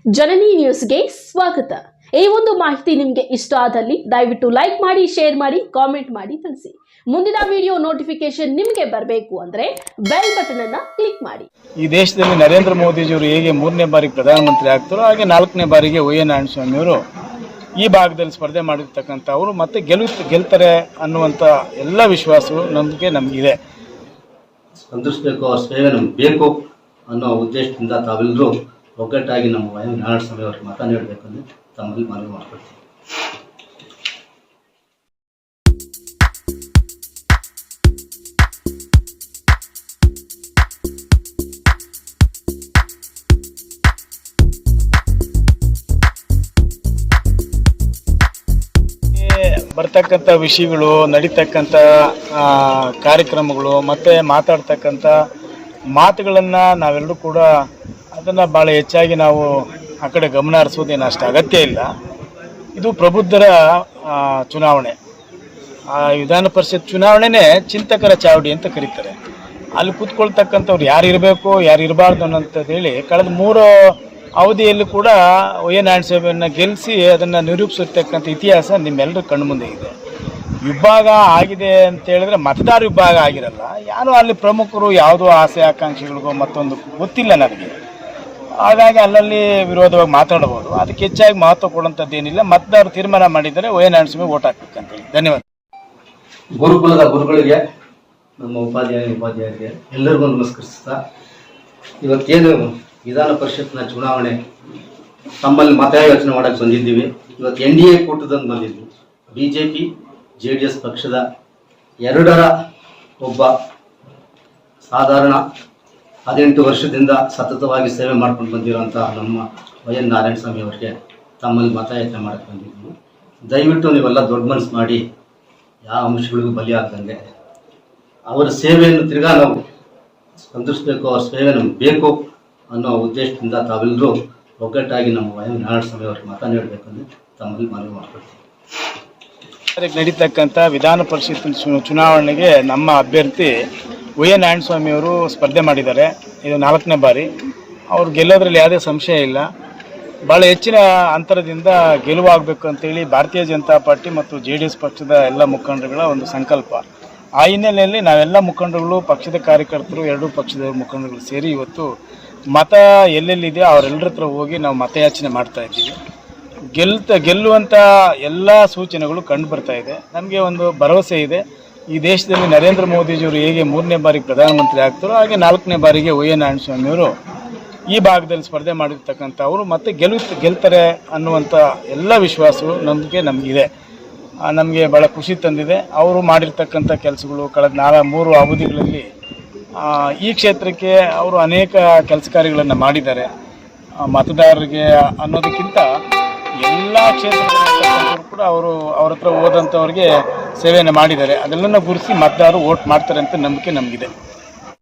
ಜನನಿ ನ್ಯೂಸ್ಗೆ ಸ್ವಾಗತ. ಈ ಒಂದು ಮಾಹಿತಿ ನಿಮಗೆ ಇಷ್ಟ ಆದಲ್ಲಿ ದಯವಿಟ್ಟು ಲೈಕ್ ಮಾಡಿ, ಶೇರ್ ಮಾಡಿ, ಕಾಮೆಂಟ್ ಮಾಡಿ ತಿಳಿಸಿ. ಮುಂದಿನ ವಿಡಿಯೋ ನೋಟಿಫಿಕೇಶನ್ ನಿಮಗೆ ಬರಬೇಕು ಅಂದ್ರೆ ಬೆಲ್ ಬಟನ್ ಅನ್ನು ಕ್ಲಿಕ್ ಮಾಡಿ. ಈ ದೇಶದಲ್ಲಿ ನರೇಂದ್ರ ಮೋದಿಜಿಯವರು ಹೇಗೆ 3ನೇ ಬಾರಿ ಪ್ರಧಾನಮಂತ್ರಿ ಆಗ್ತಾರೋ ಹಾಗೆ 4ನೇ ಬಾರಿಗೆ ವೈ ಎನ್ ನಾರಾಯಣಸ್ವಾಮಿ ಅವರು ಈ ಭಾಗದಲ್ಲಿ ಸ್ಪರ್ಧೆ ಮಾಡಿರ್ತಕ್ಕಂಥವರು ಮತ್ತೆ ಗೆಲ್ತಾರೆ ಅನ್ನುವಂಥ ಎಲ್ಲ ವಿಶ್ವಾಸವು ನಮಗಿದೆ. ಸ್ಪಂದಿಸಬೇಕು, ಅವ್ರ ಸೇವೆ ನಮ್ಗೆ ಬೇಕು ಅನ್ನೋ ಉದ್ದೇಶದಿಂದ ತಾವೆಲ್ಲರೂ ಒಗ್ಗಟ್ಟಾಗಿ ನಮ್ಮ ವೈ ಎನ್ ನಾರಾಯಣಸ್ವಾಮಿ ಅವ್ರಿಗೆ ಮತ ನೀಡಬೇಕಂದ್ರೆ ತಮ್ಮಲ್ಲಿ ಮನವಿ ಮಾಡ್ಕೊಳ್ತೀವಿ. ಬರ್ತಕ್ಕಂಥ ವಿಷಯಗಳು, ನಡೀತಕ್ಕಂಥ ಕಾರ್ಯಕ್ರಮಗಳು ಮತ್ತು ಮಾತಾಡ್ತಕ್ಕಂಥ ಮಾತುಗಳನ್ನು ನಾವೆಲ್ಲರೂ ಕೂಡ ಅದನ್ನು ಭಾಳ ಹೆಚ್ಚಾಗಿ ನಾವು ಆ ಕಡೆ ಗಮನ ಹರಿಸೋದೇನು ಅಷ್ಟು ಅಗತ್ಯ ಇಲ್ಲ. ಇದು ಪ್ರಬುದ್ಧರ ಚುನಾವಣೆ. ವಿಧಾನ ಪರಿಷತ್ ಚುನಾವಣೆನೇ ಚಿಂತಕರ ಚಾವಡಿ ಅಂತ ಕರೀತಾರೆ. ಅಲ್ಲಿ ಕೂತ್ಕೊಳ್ತಕ್ಕಂಥವ್ರು ಯಾರು ಇರಬೇಕು, ಯಾರು ಇರಬಾರ್ದು ಅನ್ನೋಂಥದ್ದು ಹೇಳಿ ಕಳೆದ 3 ಅವಧಿಯಲ್ಲಿ ಕೂಡ ವೈ ಎನ್ ನಾರಾಯಣಸ್ವಾಮಿಯನ್ನು ಗೆಲ್ಲಿಸಿ ಅದನ್ನು ನಿರೂಪಿಸಿರ್ತಕ್ಕಂಥ ಇತಿಹಾಸ ನಿಮ್ಮೆಲ್ಲರ ಕಣ್ಣು ಮುಂದೆ ಇದೆ. ವಿಭಾಗ ಆಗಿದೆ ಅಂತ ಹೇಳಿದ್ರೆ ಮತದಾರ ವಿಭಾಗ ಆಗಿರಲ್ಲ. ಯಾರು ಅಲ್ಲಿ ಪ್ರಮುಖರು ಯಾವುದೋ ಆಸೆ ಆಕಾಂಕ್ಷೆಗಳಿಗೋ ಮತ್ತೊಂದು ಗೊತ್ತಿಲ್ಲ ನನಗೆ. ಹಾಗಾಗಿ ಅಲ್ಲಲ್ಲಿ ವಿರೋಧವಾಗಿ ಮಾತಾಡಬಹುದು. ಅದಕ್ಕೆ ಹೆಚ್ಚಾಗಿ ಮಹತ್ವ ಕೊಡುವಂಥದ್ದೇನಿಲ್ಲ. ಮತದಾರರು ತೀರ್ಮಾನ ಮಾಡಿದರೆ ವೈ ಎನ್ ನಾರಾಯಣಸ್ವಾಮಿ ಓಟ್ ಹಾಕ್ಬೇಕಂತೇಳಿ. ಧನ್ಯವಾದ. ಗುರುಕುಲದ ಗುರುಗಳಿಗೆ, ನಮ್ಮ ಉಪಾಧ್ಯಾಯರಿಗೆ ಎಲ್ಲರಿಗೂ ನಮಸ್ಕರಿಸ್ತಾ, ಇವತ್ತೇನು ವಿಧಾನ ಪರಿಷತ್ನ ಚುನಾವಣೆ ತಮ್ಮಲ್ಲಿ ಮತಯಾಚನೆ ಮಾಡೋಕ್ಕೆ ಬಂದಿದ್ದೀವಿ. ಇವತ್ತು NDA ಕೂಟದಂದು ಬಂದಿದ್ವಿ. BJP JDS ಪಕ್ಷದ ಎರಡರ ಒಬ್ಬ ಸಾಧಾರಣ 18 ವರ್ಷದಿಂದ ಸತತವಾಗಿ ಸೇವೆ ಮಾಡ್ಕೊಂಡು ಬಂದಿರೋಂಥ ನಮ್ಮ ವೈ ಎನ್ ನಾರಾಯಣಸ್ವಾಮಿ ಅವರಿಗೆ ತಮ್ಮಲ್ಲಿ ಮತಯಾಚನೆ ಮಾಡೋಕ್ಕೆ ಬಂದಿದ್ವಿ. ದಯವಿಟ್ಟು ನೀವೆಲ್ಲ ದೊಡ್ಡ ಮನಸ್ಸು ಮಾಡಿ ಯಾವ ಅಂಶಗಳಿಗೂ ಬಲಿಯಾಗ್ದಂಗೆ ಅವರ ಸೇವೆಯನ್ನು ತಿರ್ಗಾ ನಾವು ಸ್ಪಂದಿಸಬೇಕು, ಅವ್ರ ಸೇವೆ ನಮ್ಗೆ ಬೇಕು ಅನ್ನೋ ಉದ್ದೇಶದಿಂದ ತಾವೆಲ್ಲರೂ ಒಗ್ಗಟ್ಟಾಗಿ ನಮ್ಮ ವೈ ಎನ್ ನಾರಾಯಣಸ್ವಾಮಿ ಅವ್ರಿಗೆ ಮತ ನೀಡಬೇಕಂದ್ರೆ ತಮ್ಮಲ್ಲಿ ಮನವಿ ಮಾಡ್ಕೊಳ್ತೀವಿ. ನಡೀತಕ್ಕಂಥ ವಿಧಾನ ಪರಿಷತ್ ಚುನಾವಣೆಗೆ ನಮ್ಮ ಅಭ್ಯರ್ಥಿ ವೈ ಎನ್ ನಾರಾಯಣಸ್ವಾಮಿ ಅವರು ಸ್ಪರ್ಧೆ ಮಾಡಿದ್ದಾರೆ. ಇದು 4ನೇ ಬಾರಿ. ಅವ್ರು ಗೆಲ್ಲೋದ್ರಲ್ಲಿ ಯಾವುದೇ ಸಂಶಯ ಇಲ್ಲ. ಭಾಳ ಹೆಚ್ಚಿನ ಅಂತರದಿಂದ ಗೆಲುವಾಗಬೇಕು ಅಂತೇಳಿ ಭಾರತೀಯ ಜನತಾ ಪಾರ್ಟಿ ಮತ್ತು JDS ಪಕ್ಷದ ಎಲ್ಲ ಮುಖಂಡರುಗಳ ಒಂದು ಸಂಕಲ್ಪ. ಆ ಹಿನ್ನೆಲೆಯಲ್ಲಿ ನಾವೆಲ್ಲ ಮುಖಂಡರುಗಳು, ಪಕ್ಷದ ಕಾರ್ಯಕರ್ತರು, ಎರಡೂ ಪಕ್ಷದ ಮುಖಂಡರುಗಳು ಸೇರಿ ಇವತ್ತು ಮತ ಎಲ್ಲೆಲ್ಲಿದೆ ಅವರೆಲ್ಲರ ಹತ್ರ ಹೋಗಿ ನಾವು ಮತಯಾಚನೆ ಮಾಡ್ತಾ ಇದ್ದೀವಿ. ಗೆಲ್ಲುವಂಥ ಎಲ್ಲ ಸೂಚನೆಗಳು ಕಂಡು ಬರ್ತಾ ಇದೆ. ನಮಗೆ ಒಂದು ಭರವಸೆ ಇದೆ. ಈ ದೇಶದಲ್ಲಿ ನರೇಂದ್ರ ಮೋದಿಜಿಯವರು ಹೇಗೆ 3ನೇ ಬಾರಿ ಪ್ರಧಾನಮಂತ್ರಿ ಆಗ್ತಾರೋ ಹಾಗೆ 4ನೇ ಬಾರಿಗೆ ವೈ ಎನ್ ನಾರಾಯಣಸ್ವಾಮಿ ಅವರು ಈ ಭಾಗದಲ್ಲಿ ಸ್ಪರ್ಧೆ ಮಾಡಿರ್ತಕ್ಕಂಥವರು ಮತ್ತೆ ಗೆಲ್ತಾರೆ ಅನ್ನುವಂಥ ಎಲ್ಲ ವಿಶ್ವಾಸವು ನಮಗಿದೆ. ನಮಗೆ ಭಾಳ ಖುಷಿ ತಂದಿದೆ. ಅವರು ಮಾಡಿರ್ತಕ್ಕಂಥ ಕೆಲಸಗಳು ಕಳೆದ 3 ಅವಧಿಗಳಲ್ಲಿ ಈ ಕ್ಷೇತ್ರಕ್ಕೆ ಅವರು ಅನೇಕ ಕೆಲಸ ಕಾರ್ಯಗಳನ್ನು ಮಾಡಿದ್ದಾರೆ. ಮತದಾರರಿಗೆ ಅನ್ನೋದಕ್ಕಿಂತ ಎಲ್ಲ ಕ್ಷೇತ್ರದಲ್ಲೂ ಕೂಡ ಅವ್ರ ಹತ್ರ ಹೋದಂಥವ್ರಿಗೆ ಸೇವೆಯನ್ನು ಮಾಡಿದ್ದಾರೆ. ಅದೆಲ್ಲನ ಗುರುತಿಸಿ ಮತದಾರರು ವೋಟ್ ಮಾಡ್ತಾರೆ ಅಂತ ನಂಬಿಕೆ ನಮಗಿದೆ.